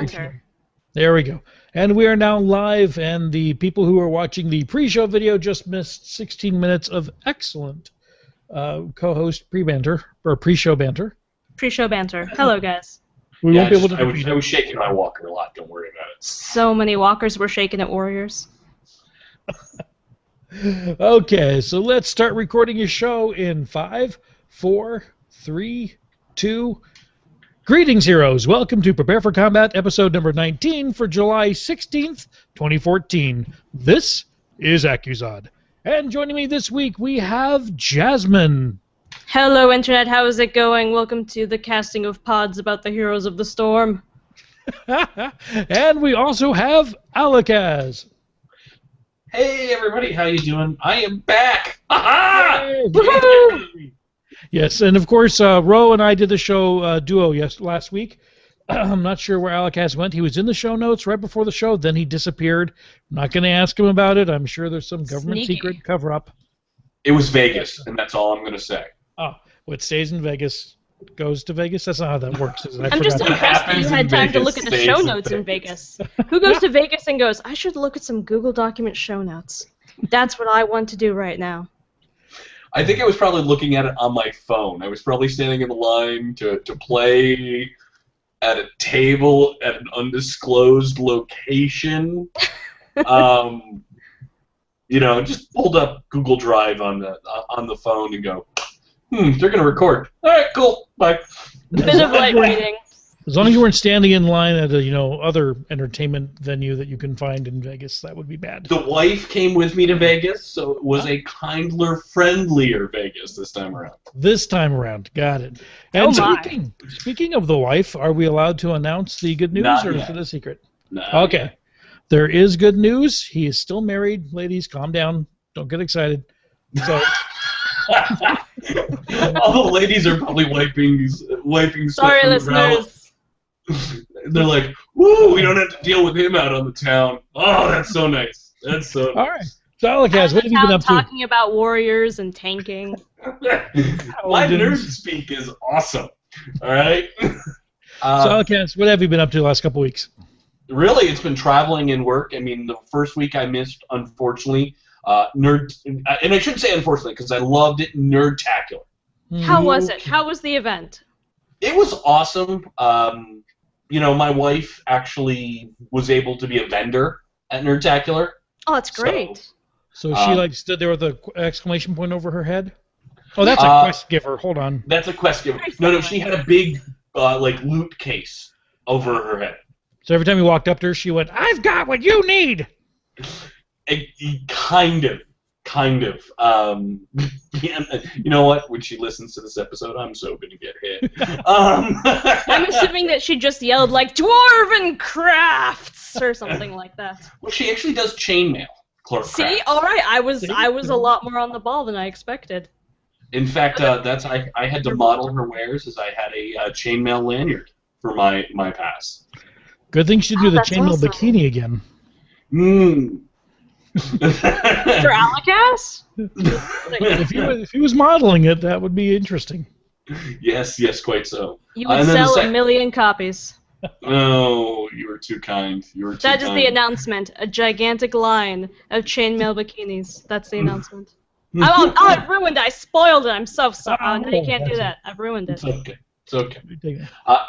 banter. There we go. And we are now live, and the people who are watching the pre-show video just missed 16 minutes of excellent co-host pre-banter, or pre-show banter. Pre-show banter. Hello, guys. We won't be able to I was shaking my walker a lot, don't worry about it. So many walkers were shaking at Warriors. Okay, so let's start recording a show in 5, 4, 3, 2... Greetings, heroes. Welcome to Prepare for Combat, episode number 19 for July 16th, 2014. This is Accuzod. And joining me this week, we have Jasmine. Hello, Internet. How is it going? Welcome to the casting of pods about the Heroes of the Storm. And we also have Alakaz. Hey, everybody. How you doing? I am back. Ha-ha! Woohoo! Yes, and of course, Ro and I did the show duo last week. I'm not sure where Alakaz went. He was in the show notes right before the show, then he disappeared. I'm not going to ask him about it. I'm sure there's some government secret cover-up. It was Vegas, and that's all I'm going to say. Oh, what stays in Vegas goes to Vegas? That's not how that works. I'm just impressed that you had time to look at the show notes in Vegas. Who goes to Vegas and goes, I should look at some Google document show notes? That's what I want to do right now. I think I was probably looking at it on my phone. I was probably standing in the line to play at a table at an undisclosed location. Just pulled up Google Drive on the phone and go, they're gonna record. All right, cool, bye. A bit of light reading. As long as you weren't standing in line at a other entertainment venue that you can find in Vegas, that would be bad. The wife came with me to Vegas, so it was a kinder, friendlier Vegas this time around. This time around, got it. And speaking of the wife, are we allowed to announce the good news, or is it a secret? No. Okay. There is good news. He is still married. Ladies, calm down. Don't get excited. So. All the ladies are probably wiping stuff Sorry, from listeners. They're like, woo, we don't have to deal with him out on the town. Oh, that's so nice. That's so nice. All right. So, Alakaz, what have you been up to? Talking about warriors and tanking. My nerd speak is awesome. All right? So, Alakaz, what have you been up to the last couple weeks? Really, it's been traveling and work. I mean, the first week I missed, unfortunately. And I shouldn't say unfortunately, because I loved it, Nerdtacular. How was it? How was the event? It was awesome. My wife actually was able to be a vendor at Nerdtacular. Oh, that's great. So she stood there with an exclamation point over her head? Oh, that's a quest giver. Hold on. That's a quest giver. No, she had a big loot case over her head. So every time you walked up to her, she went, I've got what you need! Kind of. You know what? When she listens to this episode, I'm so gonna get hit. I'm assuming that she just yelled like "Dwarven crafts" or something like that. Well, she actually does chainmail. See, all right, I was a lot more on the ball than I expected. In fact, I had to model her wares as I had a chainmail lanyard for my pass. Good thing she do the chainmail bikini again. For Alakaz? If he was modeling it, that would be interesting. Yes, quite so. You would sell a million copies. Oh, you were too kind. That is the announcement. A gigantic line of chainmail bikinis. That's the announcement. I ruined it. I spoiled it. I'm so sorry. No, you can't do that. I've ruined it. It's okay.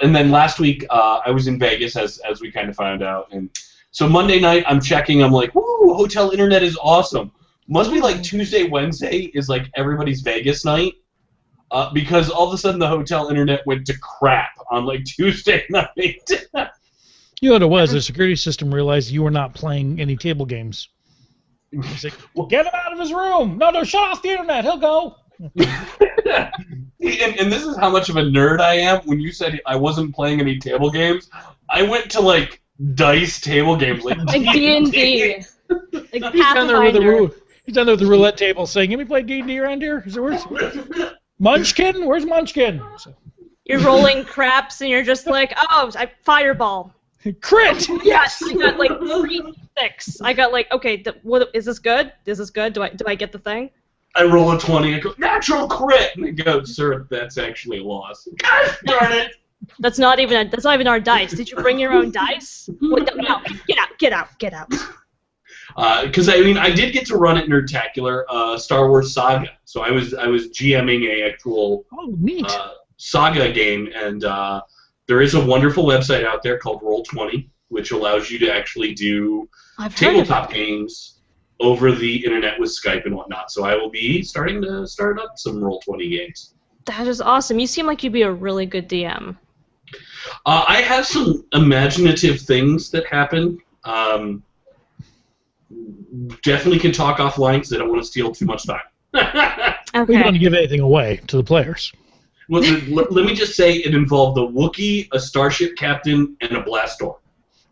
And then last week, I was in Vegas, as we kind of found out, and so Monday night, I'm checking. I'm like, woo, hotel internet is awesome. Must be like Tuesday, Wednesday is like everybody's Vegas night, because all of a sudden the hotel internet went to crap on like Tuesday night. You know what it was? The security system realized you were not playing any table games. He's like, well, get him out of his room. No, shut off the internet. He'll go. and this is how much of a nerd I am. When you said I wasn't playing any table games, I went to like dice table games like D&D. Like he's down there with the roulette table saying, "Can we play D&D around here? Where's Munchkin? Where's Munchkin?" So. You're rolling craps and you're just like, "Oh, fireball." Crit! Yes. I got like 3-6. I got like, okay, what is this good? Is this good? Do I get the thing? I roll a 20. I go natural crit, and it goes, "Sir, that's actually a loss." Gosh darn it! That's not even our dice. Did you bring your own dice? Wait, no, get out. Because I did get to run at Nerdtacular Star Wars Saga, so I was GMing a actual neat. Saga game, and there is a wonderful website out there called Roll20, which allows you to actually do tabletop games over the internet with Skype and whatnot. So I will be starting to start up some Roll20 games. That is awesome. You seem like you'd be a really good DM. I have some imaginative things that happen. Definitely can talk offline because I don't want to steal too much time. Okay. We don't want to give anything away to the players. Well, let me just say it involved a Wookiee, a starship captain, and a blast door.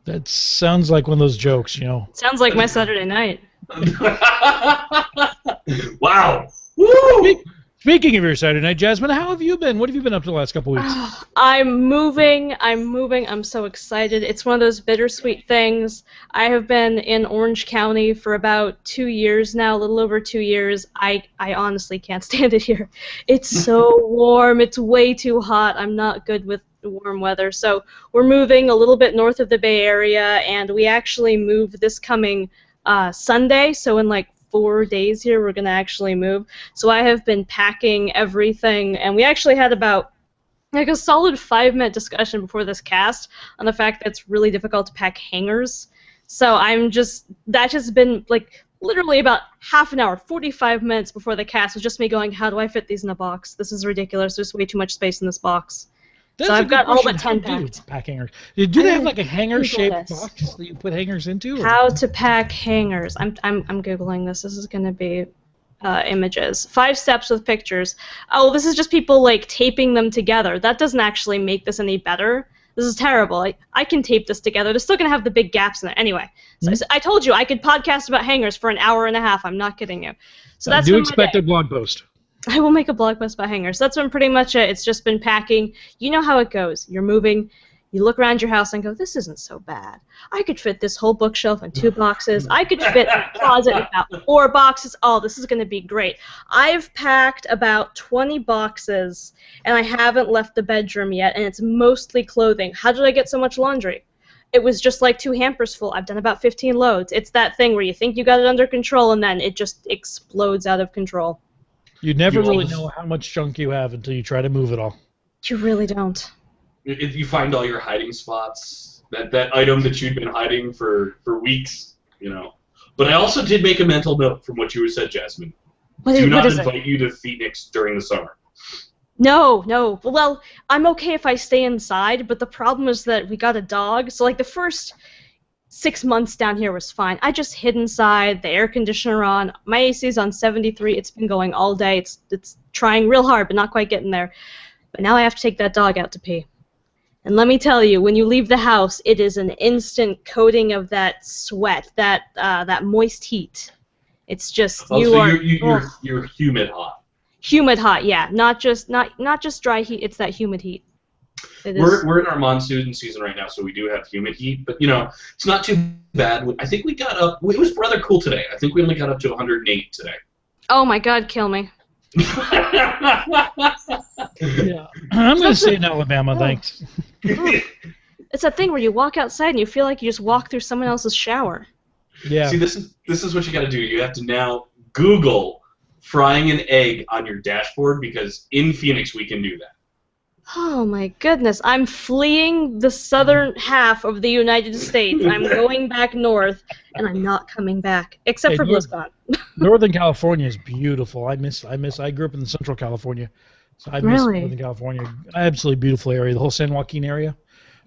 That sounds like one of those jokes, you know. Sounds like my Saturday night. Wow. Woo! Speaking of your Saturday night, Jasmine, how have you been? What have you been up to the last couple weeks? I'm moving. I'm so excited. It's one of those bittersweet things. I have been in Orange County for about 2 years now, a little over 2 years. I honestly can't stand it here. It's so warm. It's way too hot. I'm not good with the warm weather. So we're moving a little bit north of the Bay Area, and we actually move this coming Sunday. So in like 4 days here, we're going to actually move. So I have been packing everything, and we actually had about like a solid 5-minute discussion before this cast on the fact that it's really difficult to pack hangers. So that's just been like literally about half an hour, 45 minutes before the cast was just me going, how do I fit these in a box? This is ridiculous. There's way too much space in this box. So I've got all but 10 packed. Pack hangers. Do they have like a hanger-shaped box that you put hangers into? Or? How to pack hangers. I'm googling this. This is going to be images. 5 steps with pictures. Oh, this is just people like taping them together. That doesn't actually make this any better. This is terrible. I can tape this together. They're still going to have the big gaps in there. Anyway, so I told you I could podcast about hangers for an hour and a half. I'm not kidding you. So that's do expect a blog post. I will make a blog post about hangers. That's been pretty much it. It's just been packing. You know how it goes. You're moving. You look around your house and go, this isn't so bad. I could fit this whole bookshelf in 2 boxes. I could fit a closet in about 4 boxes. Oh, this is going to be great. I've packed about 20 boxes, and I haven't left the bedroom yet, and it's mostly clothing. How did I get so much laundry? It was just like 2 hampers full. I've done about 15 loads. It's that thing where you think you got it under control, and then it just explodes out of control. You never really know how much junk you have until you try to move it all. You really don't. If you find all your hiding spots, that item that you'd been hiding for weeks, you know. But I also did make a mental note from what you said, Jasmine. Do not invite you to Phoenix during the summer. No. Well, I'm okay if I stay inside, but the problem is that we got a dog, so like the first 6 months down here was fine. I just hid inside, the air conditioner on, my AC's on 73, it's been going all day, it's trying real hard, but not quite getting there. But now I have to take that dog out to pee. And let me tell you, when you leave the house, it is an instant coating of that sweat, that moist heat. It's just, you're humid hot. Humid hot, yeah. Not just dry heat, it's that humid heat. We're in our monsoon season right now, so we do have humid heat, but you know it's not too bad. I think we got up. It was rather cool today. I think we only got up to 108 today. Oh my God, kill me. Yeah, I'm going to say in Alabama, thanks. It's that thing where you walk outside and you feel like you just walk through someone else's shower. Yeah. See, this is what you got to do. You have to now Google frying an egg on your dashboard because in Phoenix we can do that. Oh my goodness, I'm fleeing the southern half of the United States. I'm going back north, and I'm not coming back, except for BlizzCon. Northern California is beautiful. I grew up in Central California, so I miss Northern California. Absolutely beautiful area. The whole San Joaquin area,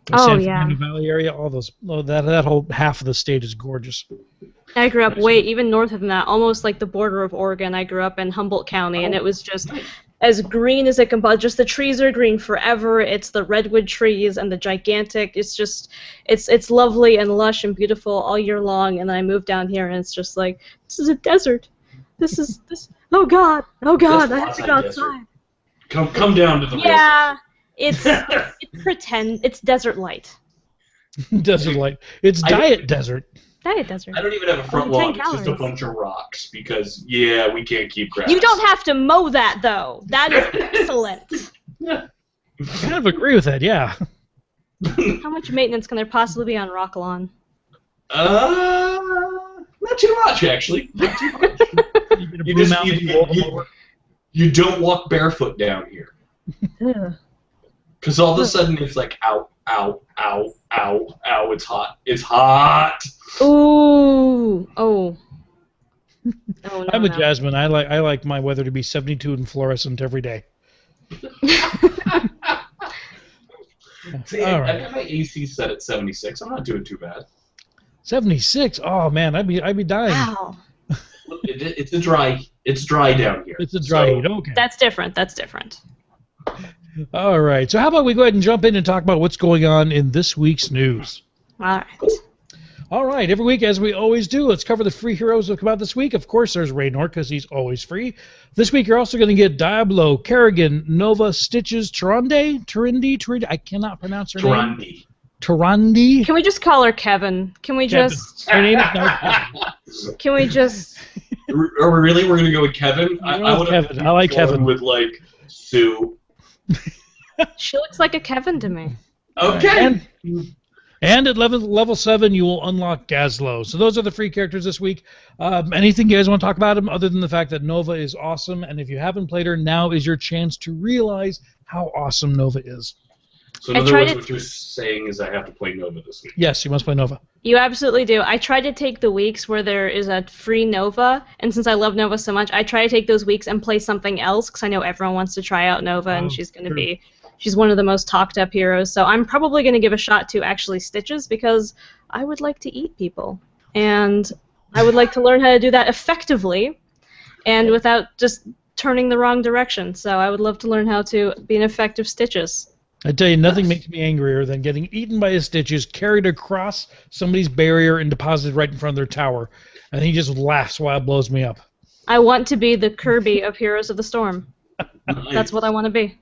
the San Fernando Valley area, all those, that whole half of the state is gorgeous. I grew up even north of that, almost like the border of Oregon. I grew up in Humboldt County, and it was just as green as it can be. Just the trees are green forever. It's the redwood trees and the gigantic. It's just, it's lovely and lush and beautiful all year long. And then I moved down here, and it's just like, this is a desert. This. Oh God, I have to go outside. Come down to the it's pretend. It's desert light. Desert light. It's diet desert. Diet desert. I don't even have a front lawn. It's just a bunch of rocks because, we can't keep grass. You don't have to mow that, though. That is excellent. I kind of agree with that, yeah. How much maintenance can there possibly be on Rockalon? Not too much, actually. Not too much. You don't walk barefoot down here. Because all of a sudden it's like, ow, ow, ow, ow, ow, it's hot. It's hot! Ooh. Oh. Oh, no, I'm with Jasmine. I like my weather to be 72 and fluorescent every day. See, I got my AC set at 76. I'm not doing too bad. 76? Oh man, I'd be dying. Wow. It's dry down here. It's a dry heat. Okay. That's different. That's different. All right. So how about we go ahead and jump in and talk about what's going on in this week's news? All right. All right. Every week, as we always do, let's cover the free heroes that come out this week. Of course, there's Raynor because he's always free. This week, you're also going to get Diablo, Kerrigan, Nova, Stitches, Turindi. I cannot pronounce her name. Turandi. Can we just call her Kevin? Can we just? Her name is not Can we just? Are we really? We're going to go with Kevin? I like Kevin. With like Sue. She looks like a Kevin to me. Okay. And at level 7, you will unlock Gazlowe. So those are the free characters this week. Anything you guys want to talk about them other than the fact that Nova is awesome, and if you haven't played her, now is your chance to realize how awesome Nova is. So in other words, what you're saying is I have to play Nova this week. Yes, you must play Nova. You absolutely do. I try to take the weeks where there is a free Nova, and since I love Nova so much, I try to take those weeks and play something else, because I know everyone wants to try out Nova, and she's going to be... She's one of the most talked up heroes, so I'm probably going to give a shot to actually Stitches because I would like to eat people. And I would like to learn how to do that effectively and without just turning the wrong direction. So I would love to learn how to be an effective Stitches. I tell you, nothing makes me angrier than getting eaten by a Stitches, carried across somebody's barrier, and deposited right in front of their tower. And he just laughs while it blows me up. I want to be the Kirby of Heroes of the Storm. Nice. That's what I want to be.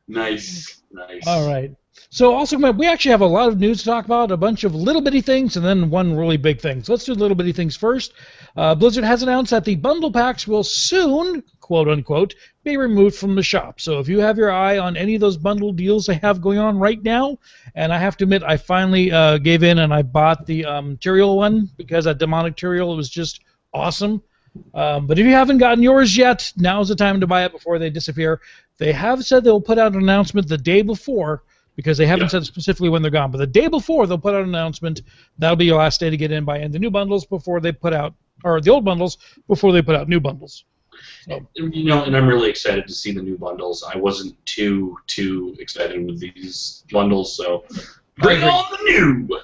Nice. All right. So also, we actually have a lot of news to talk about, a bunch of little bitty things, and then one really big thing. So let's do the little bitty things first. Blizzard has announced that the bundle packs will soon, quote unquote, be removed from the shop. So if you have your eye on any of those bundle deals they have going on right now, and I have to admit, I finally gave in and I bought the Tyrael one because that demonic Tyrael was just awesome. But if you haven't gotten yours yet, now's the time to buy it before they disappear. They have said they'll put out an announcement the day before, because they haven't said specifically when they're gone. But the day before, they'll put out an announcement. That'll be your last day to get in, buy in the new bundles before they put out, or the old bundles before they put out new bundles. So. You know, and I'm really excited to see the new bundles. I wasn't too excited with these bundles, so bring on the new!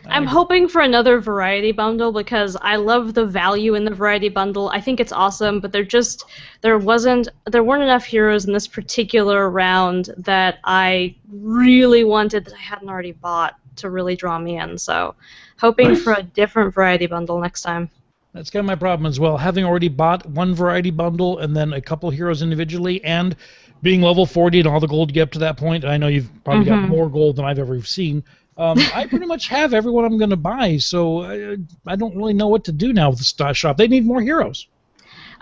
I'm hoping for another variety bundle because I love the value in the variety bundle. I think it's awesome, but there weren't enough heroes in this particular round that I really wanted that I hadn't already bought to really draw me in. So, hoping for a different variety bundle next time. That's kind of my problem as well. Having already bought one variety bundle and then a couple heroes individually, and being level 40 and all the gold you get up to that point, I know you've probably got more gold than I've ever seen. I pretty much have everyone I'm going to buy, so I don't really know what to do now with the stock shop. They need more heroes.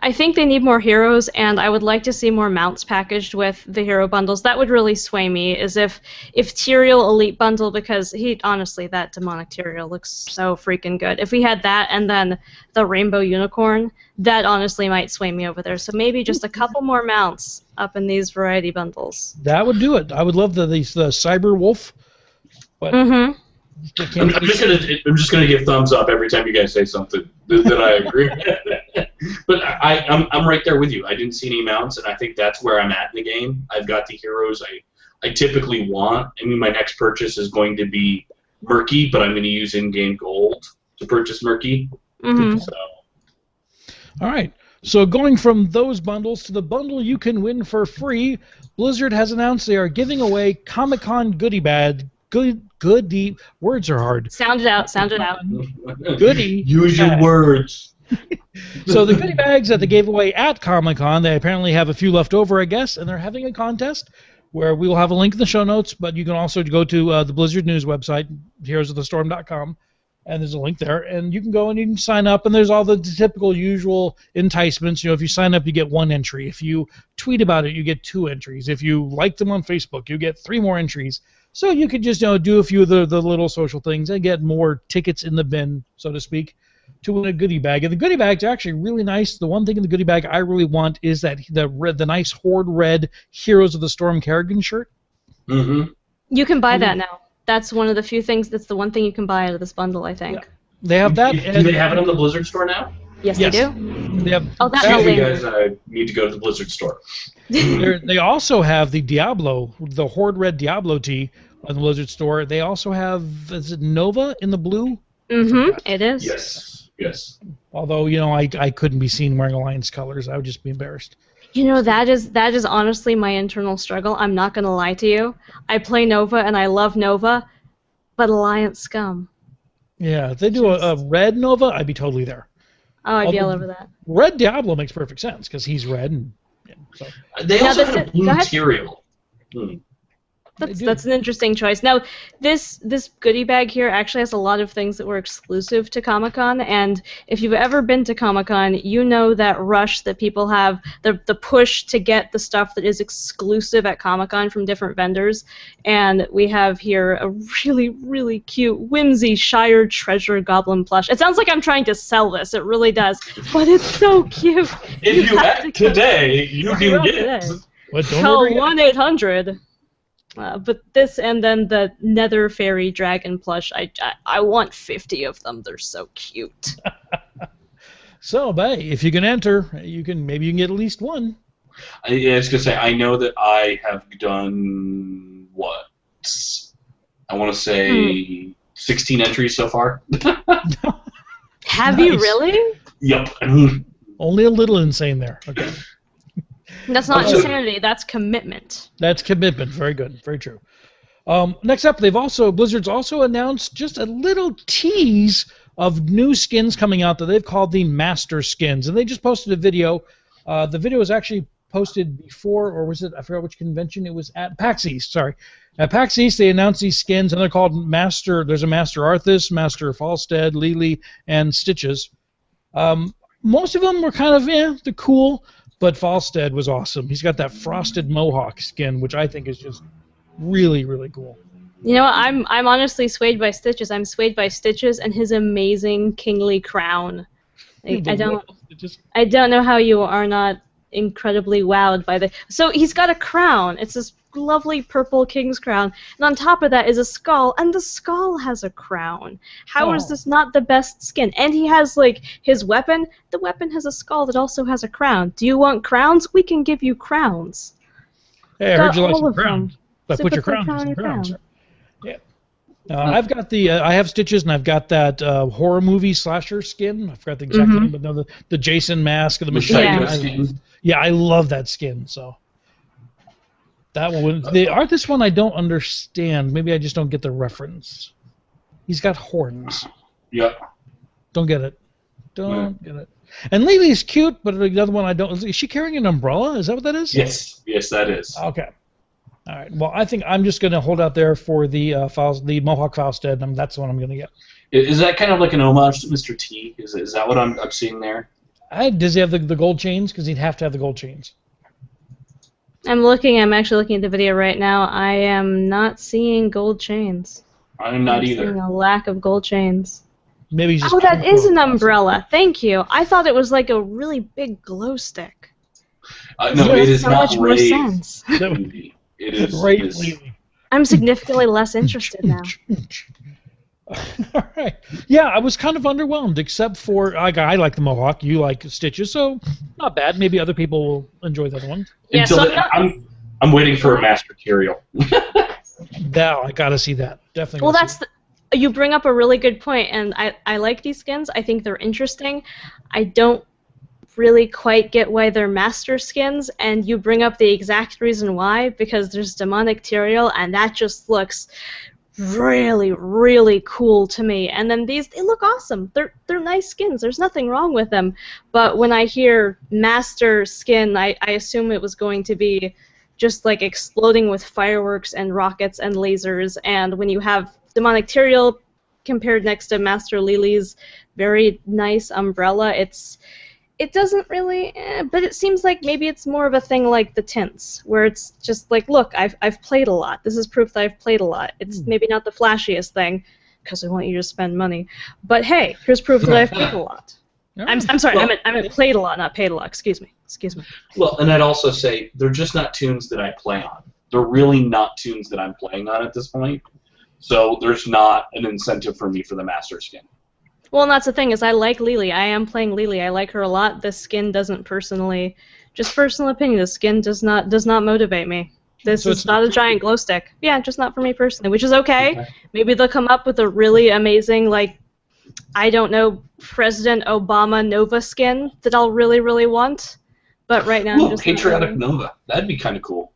I think they need more heroes, and I would like to see more mounts packaged with the hero bundles. That would really sway me, is if Tyrael Elite Bundle, because honestly, that demonic Tyrael looks so freaking good. If we had that and then the Rainbow Unicorn, that honestly might sway me over there. So maybe just a couple more mounts up in these variety bundles. That would do it. I would love the Cyber Wolf. But I'm just gonna give thumbs up every time you guys say something that I agree. But I'm right there with you. I didn't see any mounts, and I think that's where I'm at in the game. I've got the heroes I typically want. I mean, my next purchase is going to be Murky, but I'm going to use in-game gold to purchase Murky. So. All right. So going from those bundles to the bundle you can win for free, Blizzard has announced they are giving away Comic-Con goodie bag. Goodie. Words are hard. Sound it out. Goodie. Use your words. So the goodie bags that they gave away at Comic-Con, they apparently have a few left over, I guess, and they're having a contest where we will have a link in the show notes, but you can also go to the Blizzard News website, heroesofthestorm.com, and there's a link there, and you can go and you can sign up, and there's all the typical usual enticements. You know, if you sign up, you get 1 entry. If you tweet about it, you get 2 entries. If you like them on Facebook, you get 3 more entries. So you could just, you know, do a few of the little social things and get more tickets in the bin, so to speak, to win a goodie bag. And the goodie bag's actually really nice. The one thing in the goodie bag I really want is that the nice Horde Red Heroes of the Storm Kerrigan shirt. Mm-hmm. You can buy that now. That's one of the few things. That's the one thing you can buy out of this bundle, I think. Yeah. They have that. Do they have it on the Blizzard store now? Yes, they do. They have, oh, that's Excuse me, guys. I need to go to the Blizzard store. They also have the Diablo, the Horde Red Diablo tee on the Blizzard store. They also have, is it Nova in the blue? Mm-hmm. It is. Yes. Yes. Although, you know, I couldn't be seen wearing Alliance colors. I would just be embarrassed. You know, that is honestly my internal struggle. I'm not going to lie to you. I play Nova and I love Nova, but Alliance scum. Yeah, if they do a red Nova, I'd be totally there. Oh, I'd be all over that. Red Diablo makes perfect sense because he's red. And so. They also have blue material. That's an interesting choice. Now, this goodie bag here actually has a lot of things that were exclusive to Comic-Con, and if you've ever been to Comic-Con, you know that rush that people have, the push to get the stuff that is exclusive at Comic-Con from different vendors, and we have here a really, really cute Whimsy Shire Treasure Goblin plush. It sounds like I'm trying to sell this, it really does, but it's so cute. If you act today, you can get it. Call 1-800. But this and then the Nether Fairy Dragon plush, I want 50 of them. They're so cute. So, Bay, if you can enter, maybe you can get at least one. I was gonna say I know that I have done what? I want to say 16 entries so far. Have you really? Yep. Only a little insane there. Okay. That's not insanity. That's commitment. That's commitment. Very good. Very true. Next up, Blizzard's also announced just a little tease of new skins coming out that they've called the Master Skins, and they just posted a video. The video was actually posted before, or was it? I forgot which convention it was at. PAX East. Sorry, at PAX East they announced these skins, and they're called Master. There's a Master Arthas, Master Falstead, Lily, and Stitches. Most of them were kind of they're cool. But Falstead was awesome. He's got that frosted mohawk skin, which I think is just really, really cool. You know, I'm honestly swayed by Stitches. I'm swayed by Stitches and his amazing kingly crown. I don't know how you are not incredibly wowed by the. So he's got a crown. It's this lovely purple king's crown, and on top of that is a skull, and the skull has a crown. How is this not the best skin? And he has like his weapon. The weapon has a skull that also has a crown. Do you want crowns? We can give you crowns. Hey, I heard you like some crowns. But put your crowns in some crowns. Yeah. I've got I have Stitches, and I've got that horror movie slasher skin. I forgot the exact name, but no, the Jason mask of the machine. Yeah, I love that skin. So that one, the Arthas one, I don't understand. Maybe I just don't get the reference. He's got horns. Yep. Don't get it. Don't get it. And Lily's cute, but the other one I don't. Is she carrying an umbrella? Is that what that is? Yes. Yes, that is. Okay. All right. Well, I think I'm just going to hold out there for the Mohawk Falstead, and that's the one I'm going to get. Is that kind of like an homage to Mr. T? Is that what I'm seeing there? Does he have the gold chains? Because he'd have to have the gold chains. I'm actually looking at the video right now. I am not seeing gold chains. I'm not either. Seeing a lack of gold chains. Maybe he's just that is an umbrella. Thank you. I thought it was like a really big glow stick. No, it is so not much more sense. It is. Right, it is. I'm significantly less interested now. All right. Yeah, I was kind of underwhelmed, except for I like the Mohawk. You like Stitches, so not bad. Maybe other people will enjoy the other one. Yeah, I'm waiting for a Master Curiel. Now I gotta see that. Definitely. Well, you bring up a really good point, and I like these skins. I think they're interesting. I don't really quite get why they're master skins, and you bring up the exact reason why, because there's demonic Tyrael, and that just looks really, really cool to me. And then they look awesome. They're nice skins. There's nothing wrong with them. But when I hear master skin, I assume it was going to be just like exploding with fireworks and rockets and lasers. And when you have demonic Tyrael, compared next to Master Lily's very nice umbrella. It doesn't really, but it seems like maybe it's more of a thing like the tints, where it's just like, look, I've played a lot. This is proof that I've played a lot. It's maybe not the flashiest thing, because I want you to spend money, but hey, here's proof that I've played a lot. I'm sorry, well, I meant played a lot, not paid a lot. Excuse me. Well, and I'd also say they're just not tunes that I play on. They're really not tunes that I'm playing on at this point. So there's not an incentive for me for the Master skin. Well, and that's the thing, is I like Lily. I am playing Lily. I like her a lot. The skin doesn't personally, just personal opinion, the skin does not motivate me. This is not a giant glow stick. Yeah, just not for me personally, which is okay. Maybe they'll come up with a really amazing, like, I don't know, President Obama Nova skin that I'll really, really want. But right now, ooh, I'm just Patriotic Nova. That'd be kind of cool.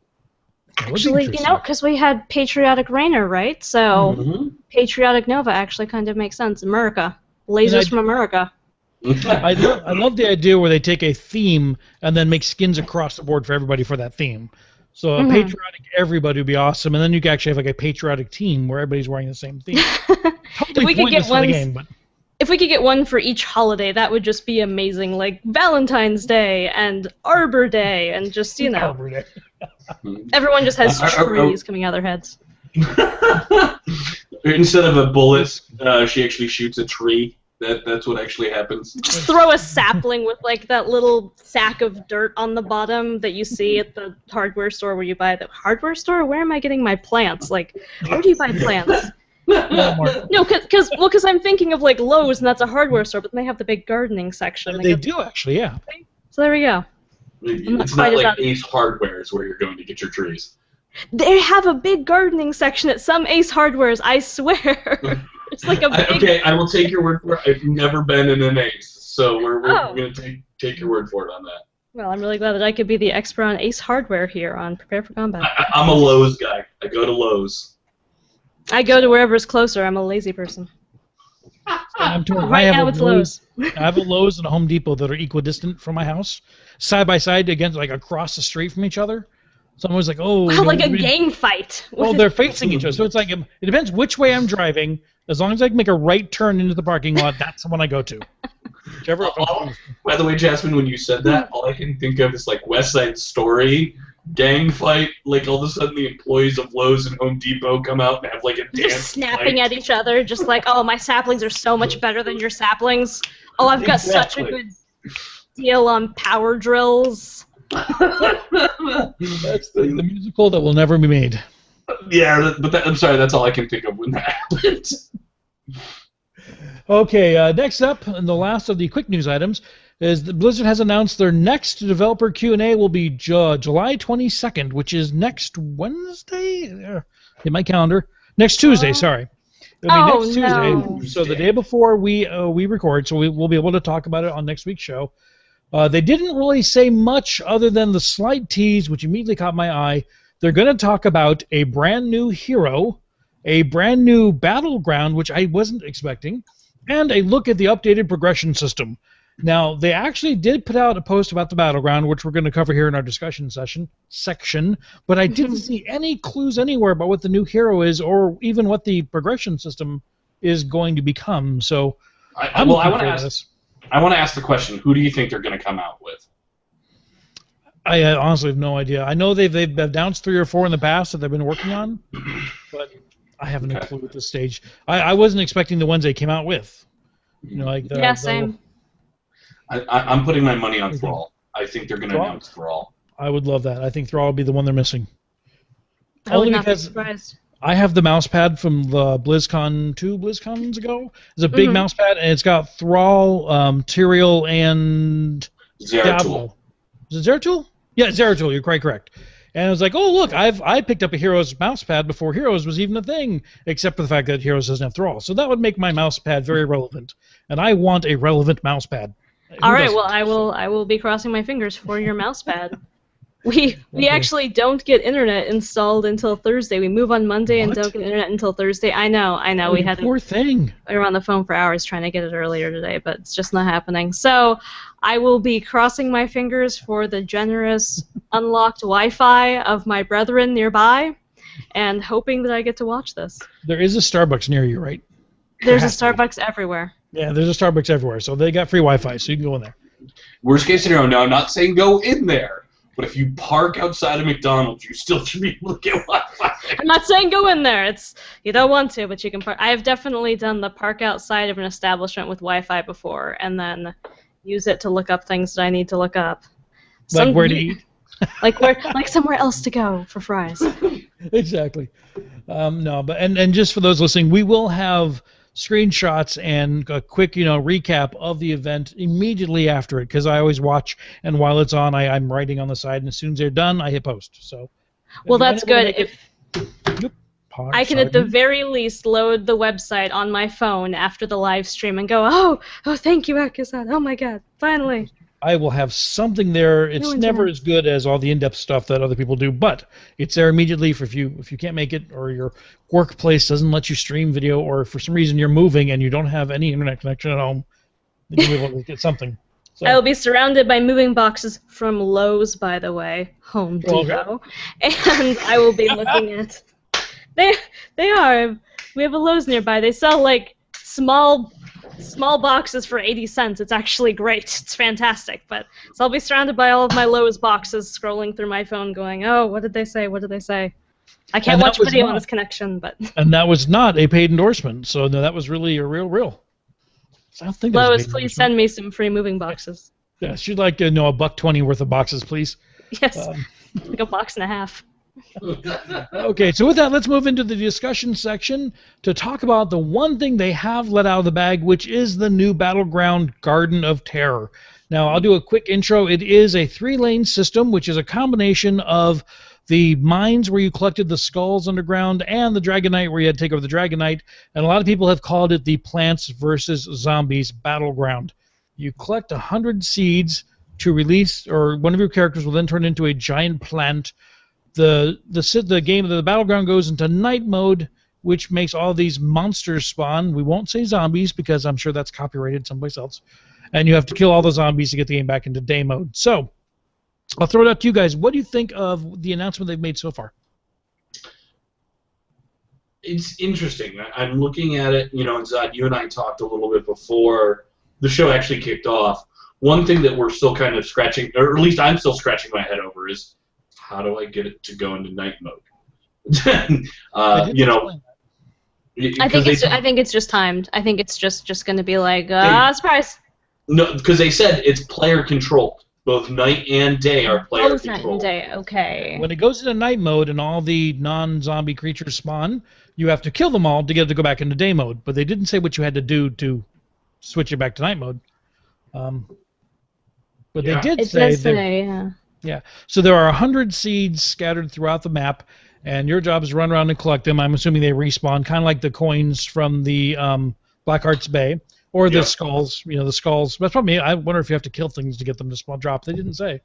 Actually, you know, because we had Patriotic Rainer, right? So Patriotic Nova actually kind of makes sense. America. Lasers from America. I love the idea where they take a theme and then make skins across the board for everybody for that theme. So a patriotic everybody would be awesome, and then you could actually have like a patriotic team where everybody's wearing the same theme. Totally pointless for the game, but if we could get one for each holiday, that would just be amazing. Like Valentine's Day and Arbor Day, and just, you know, everyone just has trees coming out of their heads. Instead of a bullet, she actually shoots a tree. That's what actually happens. Just throw a sapling with like that little sack of dirt on the bottom that you see at the hardware store where you buy the hardware store. Where am I getting my plants? Like, where do you buy plants? No, because I'm thinking of like Lowe's, and that's a hardware store, but they have the big gardening section. They do actually, yeah. So there we go. It's not like Ace Hardware's where you're going to get your trees. They have a big gardening section at some Ace Hardwares, I swear. It's like a big... Okay, I will take your word for it. I've never been in an Ace, so we're going to take your word for it on that. Well, I'm really glad that I could be the expert on Ace Hardware here on Prepare for Combat. I'm a Lowe's guy. I go to Lowe's. I go to wherever's closer. I'm a lazy person. Right now it's Lowe's. I have a Lowe's and a Home Depot that are equidistant from my house, side by side, against like across the street from each other. So I'm always like, oh. Wow, like a gang fight. Well, they're facing each other, so it's like it depends which way I'm driving. As long as I can make a right turn into the parking lot, that's the one I go to. Whichever. By the way, Jasmine, when you said that, all I can think of is like West Side Story, gang fight. Like all of a sudden, the employees of Lowe's and Home Depot come out and have like a dance. Just snapping at each other, just like, oh, my saplings are so much better than your saplings. Oh, I've got such a good deal on power drills. That's the musical that will never be made. Yeah, but I'm sorry, that's all I can think of when that happened. Okay, next up, and the last of the quick news items, is that Blizzard has announced their next developer Q&A will be July 22nd, which is next Wednesday? In my calendar. Next Tuesday, sorry. It'll be next Tuesday, no. So the day before we record, so we'll be able to talk about it on next week's show. They didn't really say much other than the slight tease, which immediately caught my eye. They're going to talk about a brand new hero, a brand new battleground, which I wasn't expecting, and a look at the updated progression system. Now, they actually did put out a post about the battleground, which we're going to cover here in our discussion section, but I didn't see any clues anywhere about what the new hero is or even what the progression system is going to become. So, I want to ask the question, who do you think they're going to come out with? I honestly have no idea. I know they've announced 3 or 4 in the past that they've been working on, but I have no clue at this stage. I wasn't expecting the ones they came out with. You know, like same. I'm putting my money on Thrall. I think they're going to announce Thrall. I would love that. I think Thrall will be the one they're missing. I would not be surprised. I have the mouse pad from the BlizzCon 2 BlizzCons ago. It's a big mouse pad, and it's got Thrall, Tyrael, and Zeratul. Is it Zeratul? Yeah, Zeratul. You're quite correct. And I was like, oh, look, I picked up a Heroes mouse pad before Heroes was even a thing, except for the fact that Heroes doesn't have Thrall. So that would make my mouse pad very relevant. And I want a relevant mouse pad. All right, well, I will be crossing my fingers for your mouse pad. We actually don't get internet installed until Thursday. We move on Monday and don't get internet until Thursday. I know. Oh, we had poor thing. We were on the phone for hours trying to get it earlier today, but it's just not happening. So I will be crossing my fingers for the generous unlocked Wi-Fi of my brethren nearby, and hoping that I get to watch this. There is a Starbucks near you, right? There's a Starbucks everywhere. Yeah, there's a Starbucks everywhere, so they got free Wi-Fi, so you can go in there. Worst case scenario, now I'm not saying go in there, but if you park outside of McDonald's, you still should be able to get Wi-Fi. I'm not saying go in there. You don't want to, but you can park. I have definitely done the park outside of an establishment with Wi-Fi before, and then use it to look up things that I need to look up. Like where to eat? like somewhere else to go for fries. Exactly. No, but and just for those listening, we will have screenshots and a quick recap of the event immediately after it, because I always watch, and while it's on, I'm writing on the side, and as soon as they're done, I hit post. So. Well, that's good. I can at the very least load the website on my phone after the live stream and go, oh, thank you, Akazan. Oh my God, finally. I will have something there. It's never as good as all the in-depth stuff that other people do, but it's there immediately for if you can't make it, or your workplace doesn't let you stream video, or for some reason you're moving and you don't have any internet connection at home, then you'll be able to get something. So. I will be surrounded by moving boxes from Lowe's, by the way, Home Depot, and I will be looking at. They are. We have a Lowe's nearby. They sell like small boxes for 80 cents. It's actually great. It's fantastic. So I'll be surrounded by all of my Lowe's boxes, scrolling through my phone, going, "Oh, what did they say? What did they say?" I can't watch video on this connection, but. And that was not a paid endorsement. So no, that was really a real. I don't think Lowe's, please send me some free moving boxes. Yeah, she'd like to know $1.20 worth of boxes, please. Yes, like a box and a half. Okay, so with that, let's move into the discussion section to talk about the one thing they have let out of the bag, which is the new Battleground Garden of Terror. Now, I'll do a quick intro. It is a 3-lane system, which is a combination of the mines where you collected the skulls underground and the Dragonite where you had to take over the Dragonite, and a lot of people have called it the Plants vs. Zombies Battleground. You collect 100 seeds to release, or one of your characters will then turn into a giant plant. The game of the Battleground goes into night mode, which makes all these monsters spawn. We won't say zombies because I'm sure that's copyrighted someplace else. And you have to kill all the zombies to get the game back into day mode. So, I'll throw it out to you guys. What do you think of the announcement they've made so far? It's interesting. I'm looking at it, and Zod, you and I talked a little bit before the show actually kicked off. One thing that we're still kind of scratching, or at least I'm still scratching my head over, is how do I get it to go into night mode? I think it's just timed. I think it's just going to be like surprise. No, because they said it's player controlled. Both night and day are player controlled. Both night and day, okay. When it goes into night mode and all the non-zombie creatures spawn, you have to kill them all to get it to go back into day mode. But they didn't say what you had to do to switch it back to night mode. But they did say. Yeah. So there are 100 seeds scattered throughout the map, and your job is to run around and collect them. I'm assuming they respawn, kind of like the coins from the Blackheart's Bay, or the skulls. The skulls. That's probably. I wonder if you have to kill things to get them to spawn drop. They didn't say.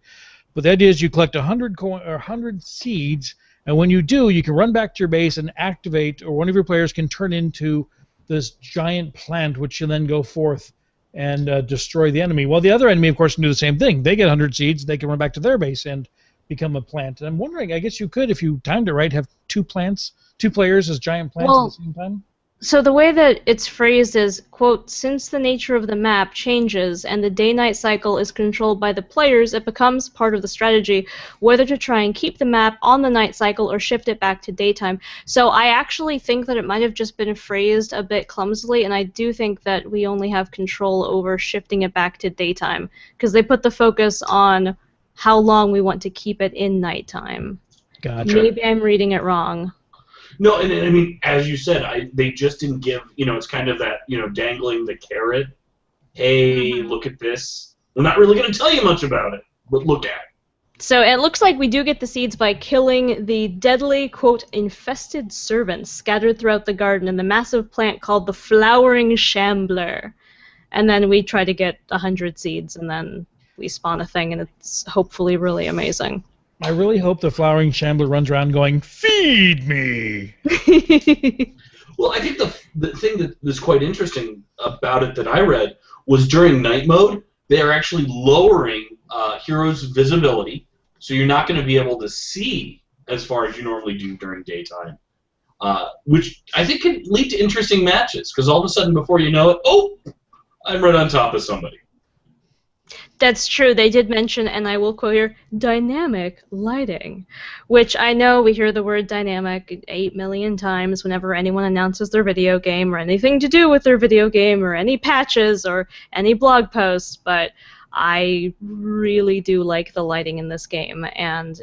But the idea is you collect 100 seeds, and when you do, you can run back to your base and activate, or one of your players can turn into this giant plant, which can then go forth and destroy the enemy. Well, the other enemy, of course, can do the same thing. They get 100 seeds, they can run back to their base and become a plant. And I'm wondering, I guess you could, if you timed it right, have two players as giant plants at the same time? So the way that it's phrased is, quote, since the nature of the map changes and the day-night cycle is controlled by the players, it becomes part of the strategy whether to try and keep the map on the night cycle or shift it back to daytime. So I actually think that it might have just been phrased a bit clumsily, and I do think that we only have control over shifting it back to daytime, because they put the focus on how long we want to keep it in nighttime. Gotcha. Maybe I'm reading it wrong. No, and I mean, as you said, they just didn't give, it's kind of that, dangling the carrot. Hey, look at this. We're not really going to tell you much about it, but look at it. So it looks like we do get the seeds by killing the deadly, quote, infested servants scattered throughout the garden in the massive plant called the Flowering Shambler. And then we try to get 100 seeds, and then we spawn a thing, and it's hopefully really amazing. I really hope the Flowering Shambler runs around going, feed me! Well, I think the thing that is quite interesting about it that I read was during night mode, they are actually lowering heroes' visibility, so you're not going to be able to see as far as you normally do during daytime. which I think could lead to interesting matches, because all of a sudden, before you know it, oh, I'm right on top of somebody. That's true. They did mention, and I will quote here, dynamic lighting, which I know we hear the word dynamic 8 million times whenever anyone announces their video game or anything to do with their video game or any patches or any blog posts, but I really do like the lighting in this game, and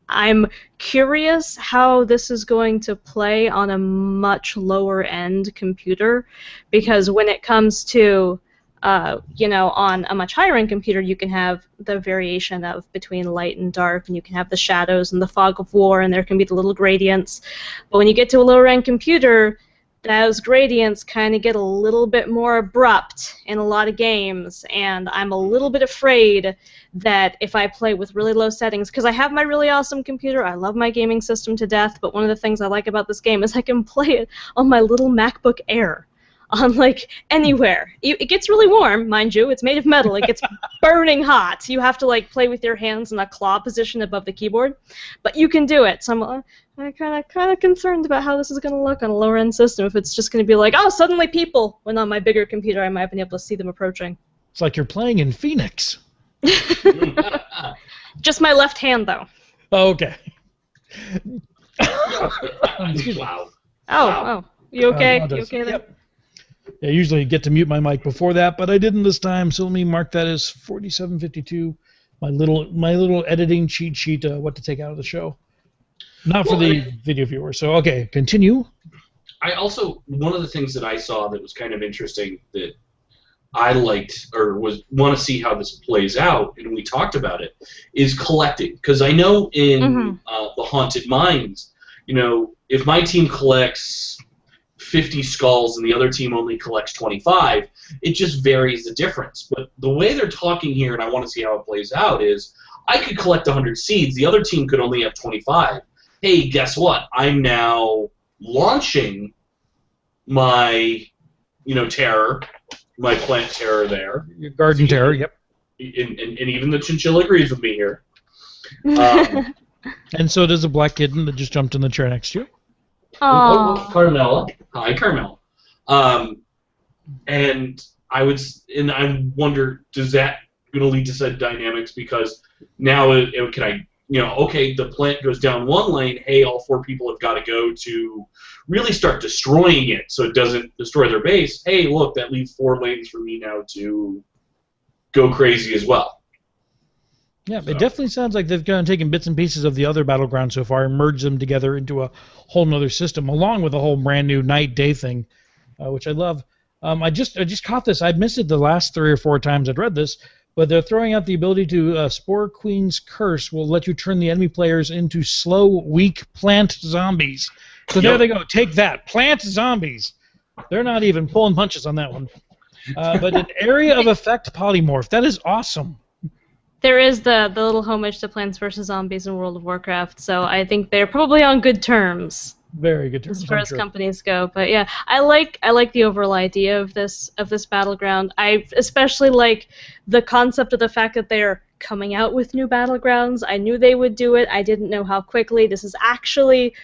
I'm curious how this is going to play on a much lower end computer, because when it comes to on a much higher end computer, you can have the variation of between light and dark, and you can have the shadows and the fog of war, and there can be the little gradients. But when you get to a lower end computer, those gradients kind of get a little bit more abrupt in a lot of games, and I'm a little bit afraid that if I play with really low settings, because I have my really awesome computer, I love my gaming system to death, but one of the things I like about this game is I can play it on my little MacBook Air. On anywhere. It gets really warm, mind you. It's made of metal. It gets burning hot. You have to play with your hands in a claw position above the keyboard, but you can do it. So I'm kind of concerned about how this is going to look on a lower end system. If it's just going to be like, oh, suddenly people. When on my bigger computer, I might have been able to see them approaching. It's like you're playing in Phoenix. Just my left hand, though. Oh, okay. Wow. Oh, you okay? You okay there? Yep. I usually get to mute my mic before that, but I didn't this time, so let me mark that as 4752, my little editing cheat sheet, what to take out of the show. Not for the video viewer, so okay, continue. I also, one of the things that I saw that was kind of interesting that I liked, or want to see how this plays out, and we talked about it, is collecting. Because I know in the Haunted Mines, if my team collects 50 skulls and the other team only collects 25, it just varies the difference. But the way they're talking here, and I want to see how it plays out, is I could collect 100 seeds, the other team could only have 25. Hey, guess what? I'm now launching my, terror, my plant terror there. Your garden terror, yep. And even the chinchilla agrees with me here. And so does the black kitten that just jumped in the chair next to you. Oh, Carmella. Hi, Carmella. And I wonder, does that going to lead to said dynamics? Because now okay, the plant goes down one lane. Hey, all 4 people have got to go to really start destroying it so it doesn't destroy their base. Hey, look, that leaves 4 lanes for me now to go crazy as well. Yeah, it definitely sounds like they've kind of taken bits and pieces of the other battlegrounds so far and merged them together into a whole nother system, along with a whole brand new night-day thing, which I love. I just caught this. I'd missed it the last 3 or 4 times I'd read this, but they're throwing out the ability to Spore Queen's Curse will let you turn the enemy players into slow, weak plant zombies. So there they go. Take that. Plant zombies. They're not even pulling punches on that one. But an area of effect polymorph. That is awesome. There is the little homage to Plants vs. Zombies in World of Warcraft, so I think they're probably on good terms. Very good terms, as far as companies go. But yeah, I like the overall idea of this battleground. I especially like the concept of the fact that they're coming out with new battlegrounds. I knew they would do it. I didn't know how quickly. This is actually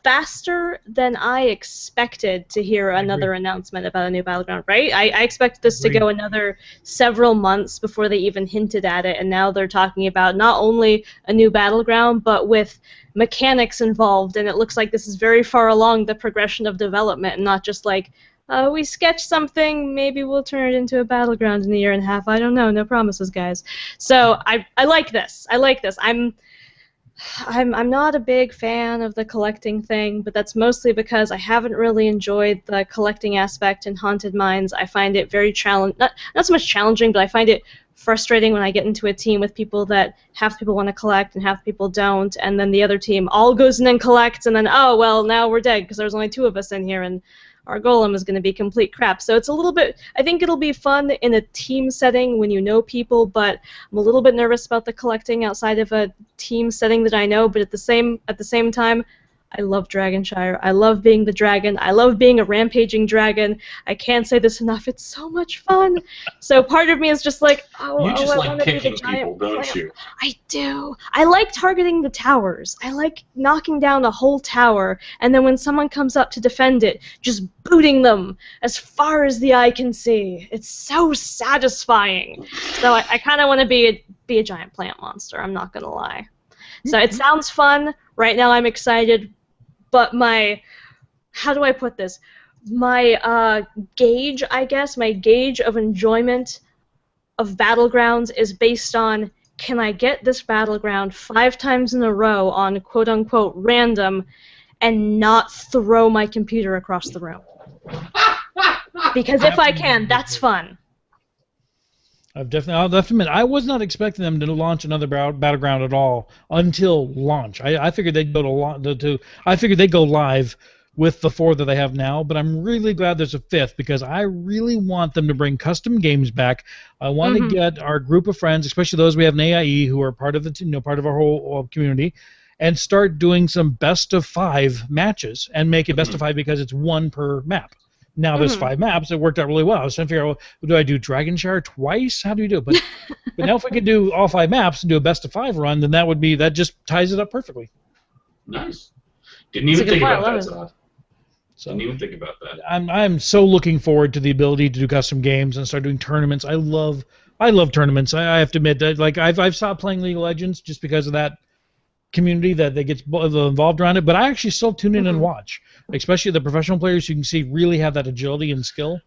faster than I expected to hear another announcement about a new battleground, right? I expected this to go another several months before they even hinted at it, and now they're talking about not only a new battleground, but with mechanics involved, and it looks like this is very far along the progression of development, and not just like, we sketched something, maybe we'll turn it into a battleground in a year and a half. I don't know, no promises, guys. So I like this. I like this. I'm not a big fan of the collecting thing, but that's mostly because I haven't really enjoyed the collecting aspect in Haunted Mines. I find it very not so much challenging, but I find it frustrating when I get into a team with people that half the people want to collect and half the people don't, and then the other team all goes in and collects, and then, oh, well, now we're dead because there's only 2 of us in here, and our golem is going to be complete crap. So it's a little bit, I think it'll be fun in a team setting when you know people, but I'm a little bit nervous about the collecting outside of a team setting that I know, but at the same time, I love Dragonshire. I love being the dragon. I love being a rampaging dragon. I can't say this enough. It's so much fun. So part of me is just like, You I just like want to be the kicking giant people, don't plant. you? I do. I like targeting the towers. I like knocking down a whole tower, and then when someone comes up to defend it, just booting them as far as the eye can see. It's so satisfying. So I kind of want to be a giant plant monster. I'm not gonna lie. So it sounds fun. Right now I'm excited, but how do I put this? My gauge, I guess, my gauge of enjoyment of Battlegrounds is based on, can I get this Battleground 5 times in a row on quote-unquote random and not throw my computer across the room? Because if I can, that's fun. I'll definitely admit, I was not expecting them to launch another Battleground at all until launch. I figured they'd I figured they'd go live with the 4 that they have now, but I'm really glad there's a 5th because I really want them to bring custom games back. I want to get our group of friends, especially those we have in AIE who are part of part of our whole community, and start doing some best of 5 matches and make it best of 5 because it's 1 per map. Now there's 5 maps. It worked out really well. I was trying to figure out, do I do Dragonshire twice? How do you do it? But now if we could do all 5 maps and do a best of 5 run, then that just ties it up perfectly. Nice. Didn't even think about that, Zod. Didn't even think about that. I'm so looking forward to the ability to do custom games and start doing tournaments. I love tournaments. I have to admit that, like, I've stopped playing League of Legends just because of that community that gets involved around it, but I actually still tune in and watch, especially the professional players who you can see really have that agility and skill.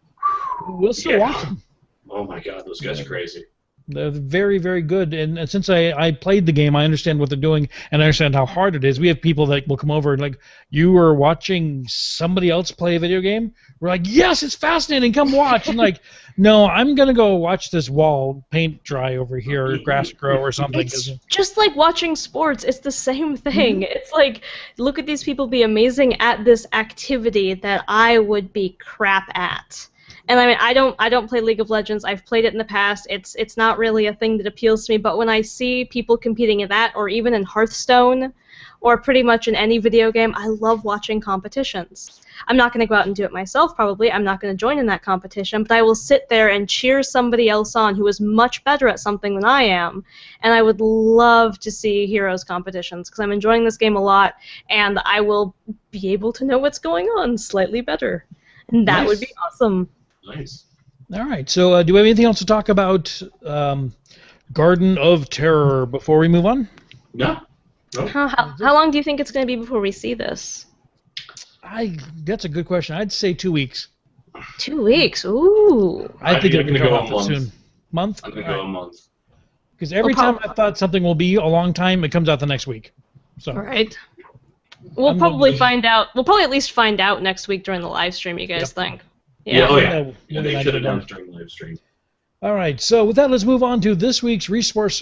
We'll still watch them. Oh my god, those guys are crazy. They're very, very good, and since I played the game, I understand what they're doing, and I understand how hard it is. We have people that will come over and like, you were watching somebody else play a video game? We're like, yes, it's fascinating, come watch. And like, no, I'm going to go watch this wall paint dry over here, or grass grow or something. It's just like watching sports. It's the same thing. It's like, look at these people be amazing at this activity that I would be crap at. And I mean, I don't play League of Legends. I've played it in the past. It's not really a thing that appeals to me. But when I see people competing in that, or even in Hearthstone, or pretty much in any video game, I love watching competitions. I'm not going to go out and do it myself, probably. I'm not going to join in that competition, but I will sit there and cheer somebody else on who is much better at something than I am. And I would love to see Heroes competitions because I'm enjoying this game a lot, and I will be able to know what's going on slightly better. And that would be awesome. Nice. All right. So, do we have anything else to talk about Garden of Terror before we move on? No. Nope. How long do you think it's going to be before we see this? That's a good question. I'd say 2 weeks. 2 weeks. Ooh. I think I'm it'll gonna go come a out soon. Month? I'm gonna go a month. Because every time I thought something will be a long time, it comes out the next week. So. All right. We'll probably find out. We'll probably at least find out next week during the live stream. You guys think? Yeah. Oh yeah. Yeah, They should have announced during the live stream. All right, so with that, let's move on to this week's Resource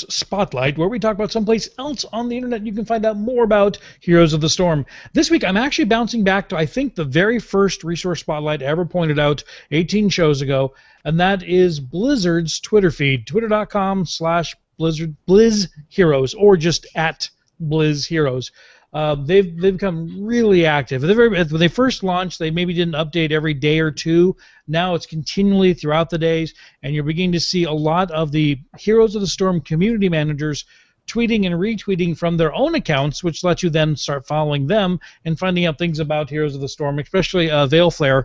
Spotlight, where we talk about someplace else on the internet you can find out more about Heroes of the Storm. This week, I'm actually bouncing back to, I think, the very first Resource Spotlight I ever pointed out 18 shows ago, and that is Blizzard's Twitter feed, twitter.com/BlizzHeroes, or just @BlizzHeroes. They've become really active. When they first launched, they maybe did an update every day or two. Now it's continually throughout the days, and you're beginning to see a lot of the Heroes of the Storm community managers tweeting and retweeting from their own accounts, which lets you then start following them and finding out things about Heroes of the Storm, especially Veilflare,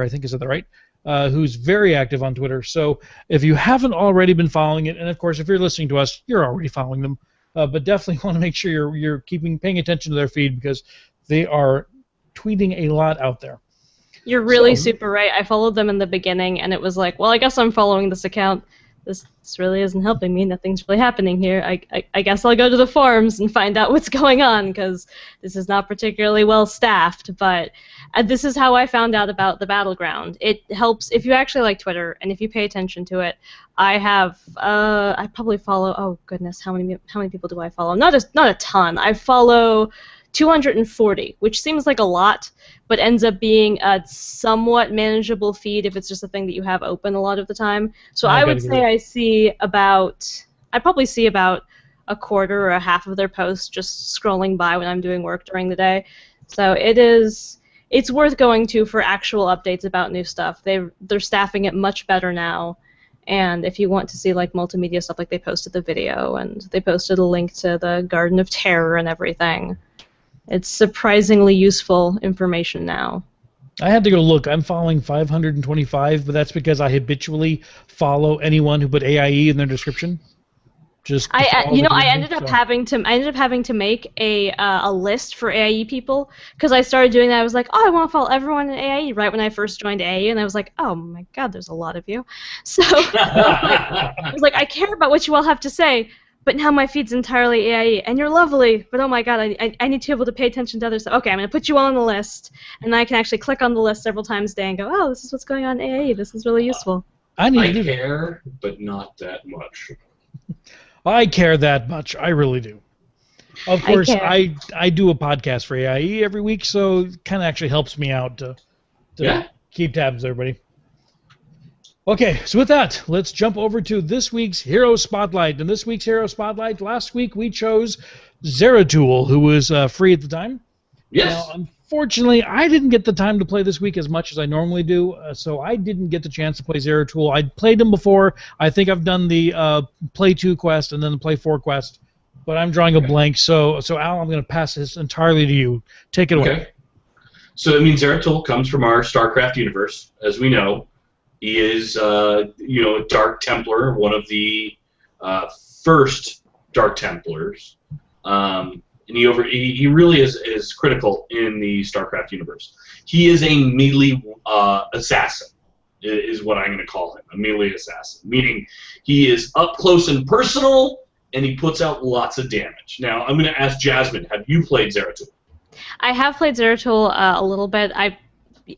I think, is that right? Who's very active on Twitter. So if you haven't already been following it, and of course if you're listening to us, you're already following them. But definitely want to make sure you're paying attention to their feed because they are tweeting a lot out there. You're really super right. I followed them in the beginning, and it was like, well, I guess I'm following this account. This really isn't helping me. Nothing's really happening here. I guess I'll go to the forums and find out what's going on because this is not particularly well staffed. But this is how I found out about the Battleground. It helps if you actually like Twitter and if you pay attention to it. I probably follow. Oh goodness, how many people do I follow? Not a ton. I follow 240, which seems like a lot, but ends up being a somewhat manageable feed if it's just a thing that you have open a lot of the time. So I would say I probably see about a quarter or a half of their posts just scrolling by when I'm doing work during the day. So it's worth going to for actual updates about new stuff. They're staffing it much better now. And if you want to see like multimedia stuff, like they posted the video and they posted a link to the Garden of Terror and everything. It's surprisingly useful information now. I had to go look. I'm following 525, but that's because I habitually follow anyone who put AIE in their description. I ended up having to make a list for AIE people because I started doing that. I was like, oh, I want to follow everyone in AIE right when I first joined AIE, and I was like, oh my god, there's a lot of you. So I was like, I care about what you all have to say, but now my feed's entirely AIE, and you're lovely, but oh my god, I need to be able to pay attention to other stuff. Okay, I'm going to put you all on the list, and I can actually click on the list several times a day and go, oh, this is what's going on in AIE. This is really useful. I care, but not that much. I care that much. I really do. Of course, I do a podcast for AIE every week, so it kind of actually helps me out to keep tabs, everybody. Okay, so with that, let's jump over to this week's Hero Spotlight. And this week's Hero Spotlight, last week we chose Zeratul, who was free at the time. Yes. Now, unfortunately, I didn't get the time to play this week as much as I normally do, so I didn't get the chance to play Zeratul. I'd played him before. I think I've done the Play 2 quest and then the Play 4 quest, but I'm drawing a blank. So Al, I'm going to pass this entirely to you. Take it away. So, Zeratul comes from our StarCraft universe, as we know. He is, a Dark Templar, one of the first Dark Templars. And he really is critical in the StarCraft universe. He is a melee assassin, is what I'm going to call him, a melee assassin, meaning he is up close and personal, and he puts out lots of damage. Now, I'm going to ask Jasmine, have you played Zeratul? I have played Zeratul a little bit.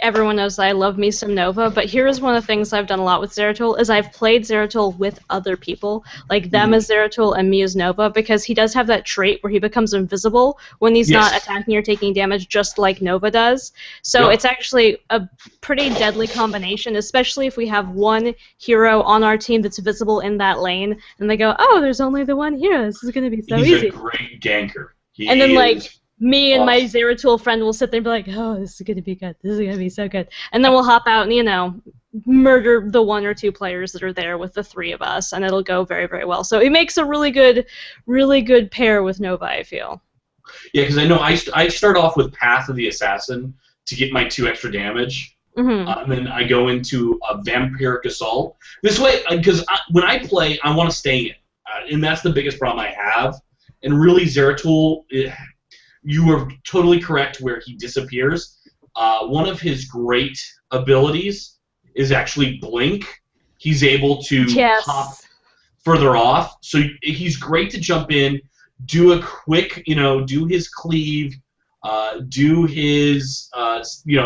Everyone knows that I love me some Nova, but here is one of the things I've done a lot with Zeratul is I've played Zeratul with other people, like them as Zeratul and me as Nova, because he does have that trait where he becomes invisible when he's not attacking or taking damage, just like Nova does. So it's actually a pretty deadly combination, especially if we have one hero on our team that's visible in that lane, and they go, oh, there's only the one hero, this is going to be so easy. He's a great ganker. And then, me and my Zeratul friend will sit there and be like, oh, this is going to be good. This is going to be so good. And then we'll hop out and, murder the one or two players that are there with the three of us, and it'll go very, very well. So it makes a really good pair with Nova, I feel. Yeah, because I know I start off with Path of the Assassin to get my 2 extra damage. And then I go into a Vampiric Assault. This way, because when I play, I want to stay in. And that's the biggest problem I have. And really, Zeratul... You were totally correct where he disappears. One of his great abilities is actually Blink. He's able to hop further off. So he's great to jump in, do a quick, do his cleave, do his,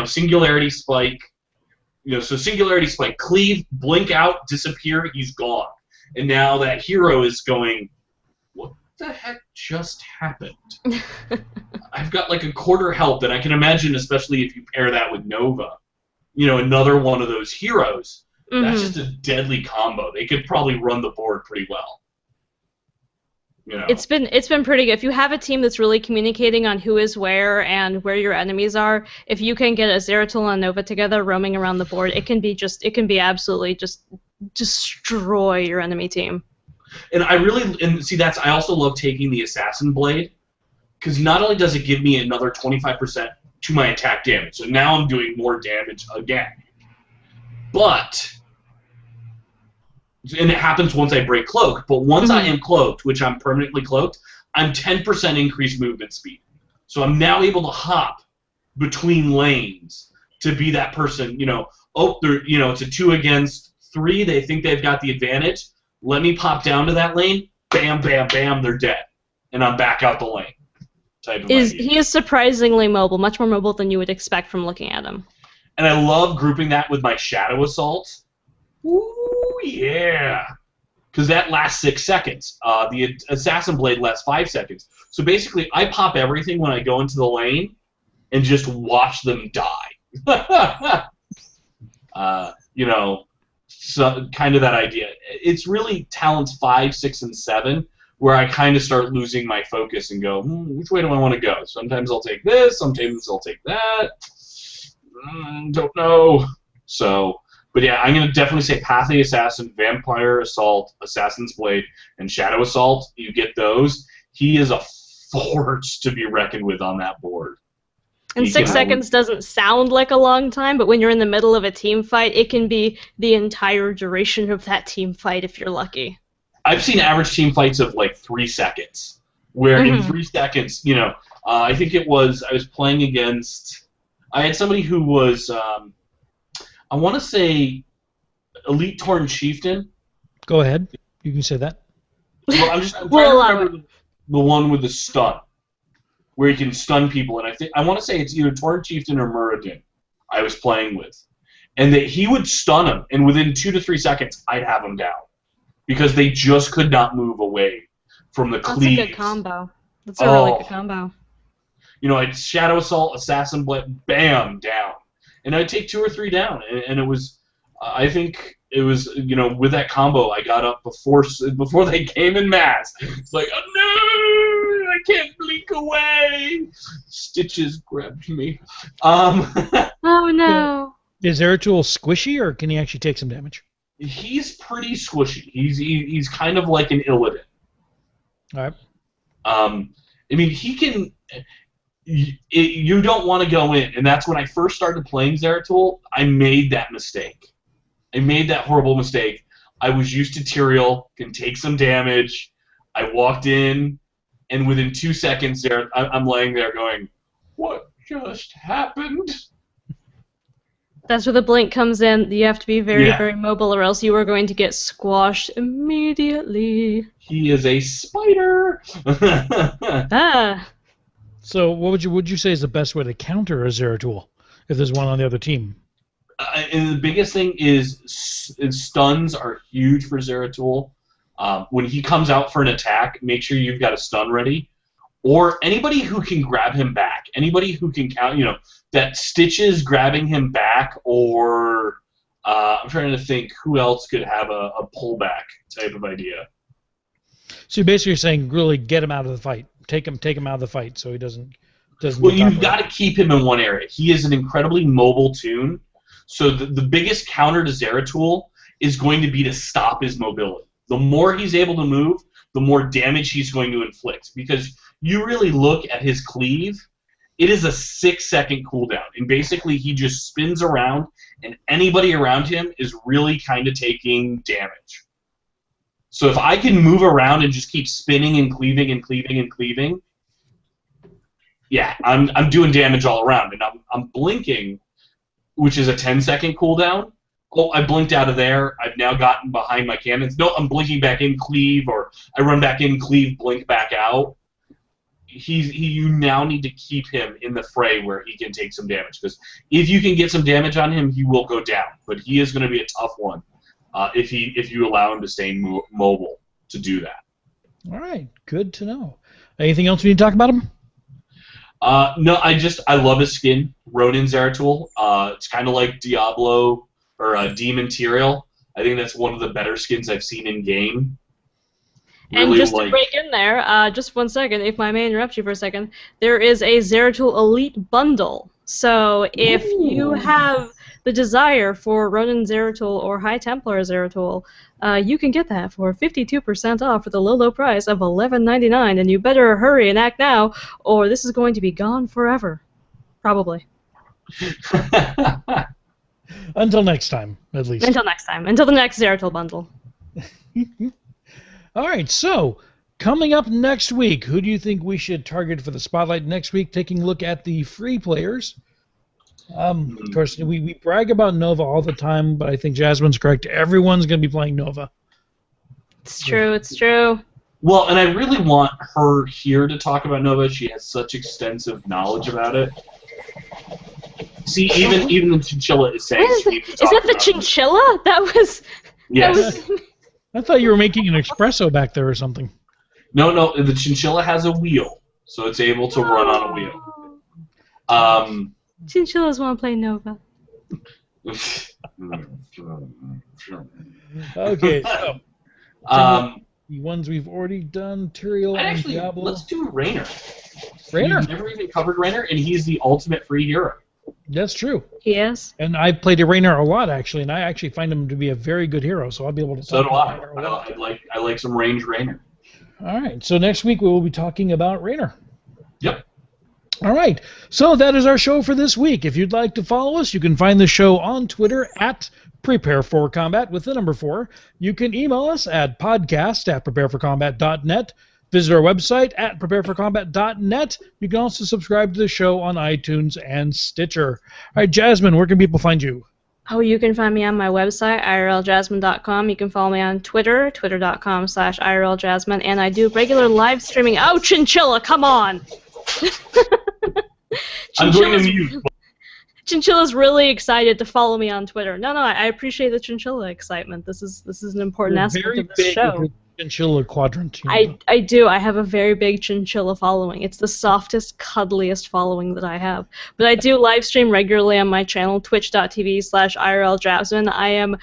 Singularity Spike. So Singularity Spike, cleave, blink out, disappear, he's gone. And now that hero is going, what the heck just happened? I've got like a quarter health, and I can imagine, especially if you pair that with Nova, another one of those heroes. That's just a deadly combo. They could probably run the board pretty well. It's been pretty good. If you have a team that's really communicating on who is where and where your enemies are, if you can get a Zeratul and Nova together roaming around the board, it can be absolutely just destroy your enemy team. And I also love taking the Assassin Blade, because not only does it give me another 25% to my attack damage, so now I'm doing more damage again. But, and it happens once I break Cloak, but once I am cloaked, which I'm permanently cloaked, I'm 10% increased movement speed. So I'm now able to hop between lanes to be that person, it's a 2 against 3, they think they've got the advantage. Let me pop down to that lane, bam, bam, bam, they're dead. And I'm back out the lane. He is surprisingly mobile, much more mobile than you would expect from looking at him. And I love grouping that with my Shadow Assault. Ooh, yeah. Because that lasts 6 seconds. The Assassin Blade lasts 5 seconds. So basically, I pop everything when I go into the lane and just watch them die. So kind of that idea. It's really talents 5, 6, and 7, where I kind of start losing my focus and go, which way do I want to go? Sometimes I'll take this, sometimes I'll take that. Don't know. So, but yeah, I'm going to definitely say Path of the Assassin, Vampire Assault, Assassin's Blade, and Shadow Assault. You get those. He is a force to be reckoned with on that board. And 6 seconds doesn't sound like a long time, but when you're in the middle of a team fight, it can be the entire duration of that team fight if you're lucky. I've seen average team fights of like 3 seconds, where in 3 seconds, I think I was playing against, I had somebody who was, I want to say, Elite Tauren Chieftain. Go ahead. You can say that. Well, I'm trying to remember the one with the stun, where you can stun people, and I want to say it's either Tauren Chieftain or Muradin I was playing with, and that he would stun him, and within 2 to 3 seconds, I'd have him down, because they just could not move away from the cleaves. That's a good combo. That's a really good combo. I'd Shadow Assault, Assassin Blade, bam, down. And I'd take 2 or 3 down. And it was, I think it was, with that combo, I got up before they came in mass. It's like, oh no, I can't blink away. Stitches grabbed me. Oh no. Is Zeratul squishy, or can he actually take some damage? He's pretty squishy. He's kind of like an Illidan. All right. I mean, he can. You don't want to go in, and that's when I first started playing Zeratul. I made that mistake. I made that horrible mistake. I was used to Tyrael, can take some damage. I walked in, and within 2 seconds, I'm laying there going, "What just happened?" That's where the blink comes in. You have to be very, very mobile, or else you are going to get squashed immediately. He is a spider. So, what would you say is the best way to counter a Zeratul if there's one on the other team? And the biggest thing is stuns are huge for Zeratul. When he comes out for an attack, make sure you've got a stun ready. Or anybody who can grab him back. Anybody who can count, that Stitches grabbing him back, or I'm trying to think who else could have a pullback type of idea. So you're basically saying really get him out of the fight. Take him out of the fight so he doesn't Well, you've got to keep him in one area. He is an incredibly mobile toon. So the biggest counter to Zeratul is going to be to stop his mobility. The more he's able to move, the more damage he's going to inflict. Because you really look at his cleave, it is a 6-second cooldown. And basically he just spins around, and anybody around him is really kind of taking damage. So if I can move around and just keep spinning and cleaving and cleaving and cleaving, yeah, I'm doing damage all around. And I'm blinking, which is a 10-second cooldown. Oh, I blinked out of there. I've now gotten behind my cannons. No, I'm blinking back in, cleave, or I run back in, cleave, blink back out. You now need to keep him in the fray where he can take some damage. Because if you can get some damage on him, he will go down. But he is going to be a tough one if you allow him to stay mobile to do that. All right, good to know. Anything else we need to talk about him? No, I love his skin, Ronin Zeratul. It's kind of like Diablo or Demon Tyrael. I think that's one of the better skins I've seen in game. And just to break in there, just 1 second, if I may interrupt you for a second, there is a Zeratul Elite bundle. So if you have the desire for Ronin Zeratul or High Templar Zeratul, you can get that for 52% off for the low, low price of $11.99, and you better hurry and act now, or this is going to be gone forever. Probably. Until next time, at least. Until next time. Until the next Zeratul bundle. All right, so coming up next week, who do you think we should target for the spotlight next week? Taking a look at the free players. Of course, we brag about Nova all the time, but I think Jasmine's correct. Everyone's going to be playing Nova. It's true, it's true. Well, and I really want her here to talk about Nova. She has such extensive knowledge about it. See, even the chinchilla is saying she needs to talk about it. Is that the chinchilla? That was... Yes. That was... I thought you were making an espresso back there or something. No, the chinchilla has a wheel, so it's able to run on a wheel. Chinchillas want to play Nova. Okay, so The ones we've already done, Tyrael and Actually, Diablo. let's do Raynor. Raynor? We've never even covered Raynor, and he's the ultimate free hero. That's true. Yes. And I played a Raynor a lot, actually, and I actually find him to be a very good hero, so I'll be able to So talk do about I. Raynor a lot. I like some range Raynor. All right, so next week we will be talking about Raynor. Yep. All right, so that is our show for this week. If you'd like to follow us, you can find the show on Twitter at Prepare4Combat with the number 4. You can email us at podcast@prepareforcombat.net. Visit our website at prepareforcombat.net. You can also subscribe to the show on iTunes and Stitcher. All right, Jasmine, where can people find you? Oh, you can find me on my website, irljasmine.com. You can follow me on Twitter, twitter.com/irljasmine. And I do regular live streaming. Oh, Chinchilla, come on! I'm going to mute. Chinchilla's really excited to follow me on Twitter. No, I appreciate the Chinchilla excitement. This is an important aspect of this show. Chinchilla quadrant. I do. I have a very big Chinchilla following. It's the softest, cuddliest following that I have. But I do live stream regularly on my channel, twitch.tv/IRLJasmine. I am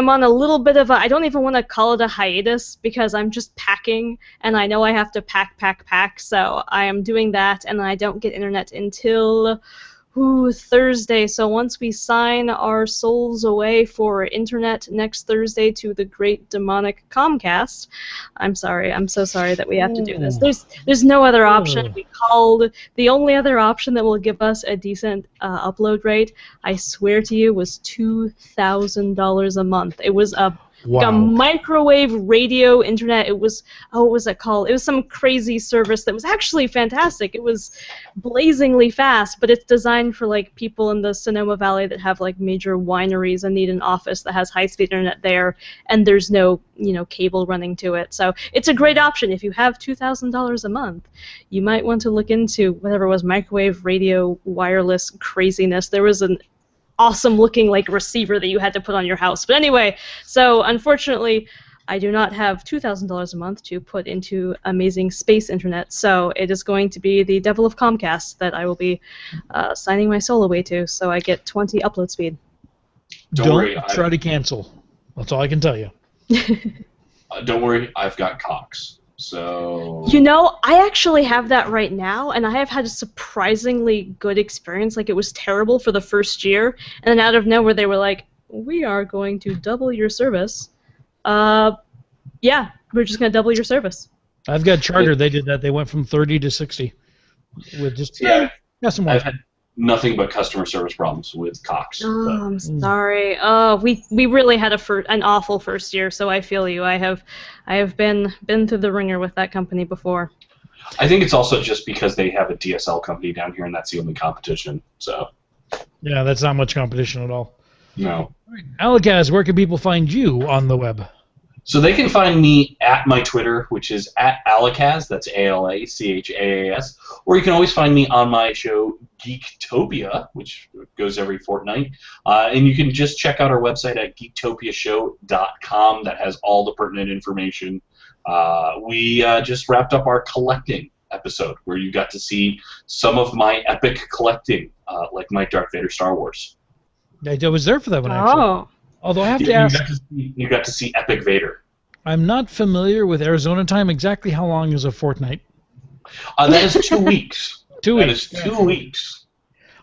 on a little bit of a, I don't even want to call it a hiatus because I'm just packing, and I know I have to pack, so I am doing that, and I don't get internet until Thursday. So once we sign our souls away for internet next Thursday to the great demonic Comcast, I'm so sorry that we have to do this. There's no other option. We called, the only other option that will give us a decent upload rate, I swear to you, was $2,000 a month. It was a microwave radio internet. It was, what was it called? It was some crazy service that was actually fantastic. It was blazingly fast, but it's designed for like people in the Sonoma Valley that have like major wineries and need an office that has high-speed internet there, and there's no, cable running to it. So it's a great option. If you have $2,000 a month, you might want to look into whatever was microwave radio wireless craziness. There was an awesome looking like receiver that you had to put on your house. But anyway, so unfortunately I do not have $2,000 a month to put into amazing space internet, so it is going to be the devil of Comcast that I will be signing my soul away to, so I get 20 upload speed. Don't try to cancel. That's all I can tell you. Don't worry, I've got Cox. So I actually have that right now, and I have had a surprisingly good experience. Like, it was terrible for the first year, and then out of nowhere they were like, we are going to double your service. Yeah, we're just going to double your service. I've got Charter. They did that. They went from 30 to 60. With just some more. I've had nothing but customer service problems with Cox. Oh, I'm sorry. Oh, we really had an awful first year, so I feel you. I have been through the ringer with that company before. I think it's also just because they have a DSL company down here, and that's the only competition. So. Yeah, that's not much competition at all. No. All right. Alakaz, where can people find you on the web? So they can find me at my Twitter, which is at Alakaz, that's ALACHAAS, or you can always find me on my show Geektopia, which goes every fortnight, and you can just check out our website at geektopiashow.com. That has all the pertinent information. We just wrapped up our collecting episode, where you got to see some of my epic collecting, like my Darth Vader Star Wars. I was there for that one, actually. Oh. Although I have to ask, you got to see Epic Vader. I'm not familiar with Arizona time. Exactly how long is a fortnight? That is 2 weeks. 2 weeks. That is 2 weeks.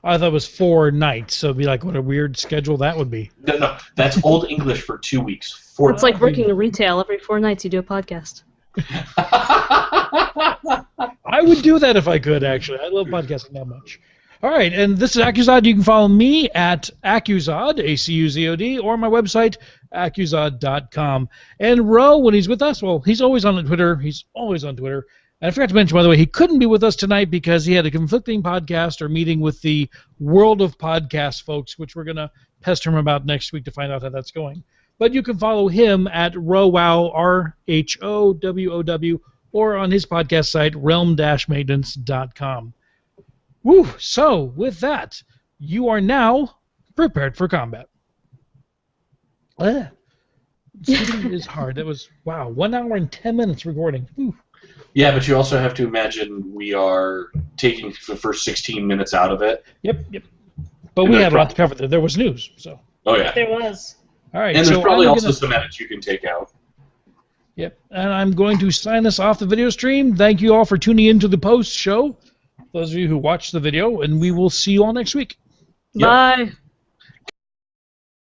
I thought it was 4 nights, so it'd be like, what a weird schedule that would be. No, that's Old English for 2 weeks. It's like working retail. Every 4 nights you do a podcast. I would do that if I could, actually. I love podcasting that much. All right, and this is Accuzod. You can follow me at Accuzod, A-C-U-Z-O-D, or my website, accuzod.com. And Ro, when he's with us, well, he's always on Twitter. He's always on Twitter. And I forgot to mention, by the way, he couldn't be with us tonight because he had a conflicting podcast or meeting with the World of Podcast folks, which we're going to pester him about next week to find out how that's going. But you can follow him at ROWOW, R-H-O-W-O-W, or on his podcast site, realm-maintenance.com. Woo! So, with that, you are now prepared for combat. Shooting is hard. That was, 1 hour and 10 minutes recording. Woo. Yeah, but you also have to imagine we are taking the first 16 minutes out of it. Yep. But we had a lot to cover. There was news, so. Oh, yeah. There was. All right. And there's probably also some edits you can take out. Yep. And I'm going to sign us off the video stream. Thank you all for tuning into the post show. Those of you who watched the video, and we will see you all next week. Yep. Bye.